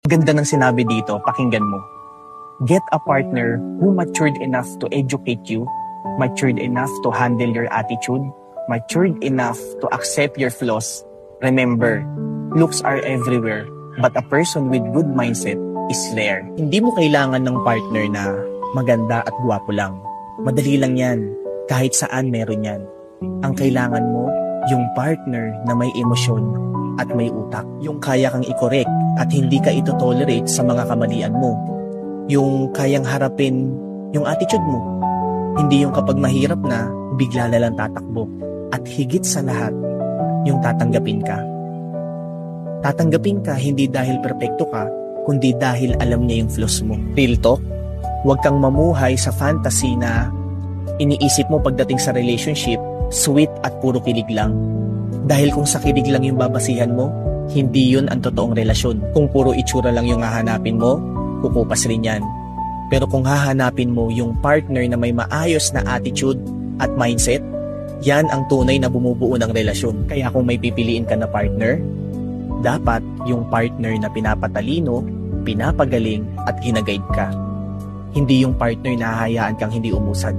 Ganda ng sinabi dito, pakinggan mo. Get a partner who matured enough to educate you, matured enough to handle your attitude, matured enough to accept your flaws. Remember, looks are everywhere, but a person with good mindset is rare. Hindi mo kailangan ng partner na maganda at gwapo lang. Madali lang yan. Kahit saan meron yan. Ang kailangan mo, yung partner na may emosyon at may utak. Yung kaya kang i-correct at hindi ka ito-tolerate sa mga kamalian mo. Yung kayang harapin yung attitude mo. Hindi yung kapag mahirap na, bigla na lang tatakbo. At higit sa lahat, yung tatanggapin ka. Tatanggapin ka hindi dahil perpekto ka, kundi dahil alam niya yung flaws mo. Real talk, huwag kang mamuhay sa fantasy na iniisip mo pagdating sa relationship, sweet at puro kilig lang. Dahil kung sa kilig lang yung babasihan mo, hindi yun ang totoong relasyon. Kung puro itsura lang yung hahanapin mo, kukupas rin yan. Pero kung hahanapin mo yung partner na may maayos na attitude at mindset, yan ang tunay na bumubuo ng relasyon. Kaya kung may pipiliin ka na partner, dapat yung partner na pinapatalino, pinapagaling at ginaguide ka. Hindi yung partner na hahayaan kang hindi umusad.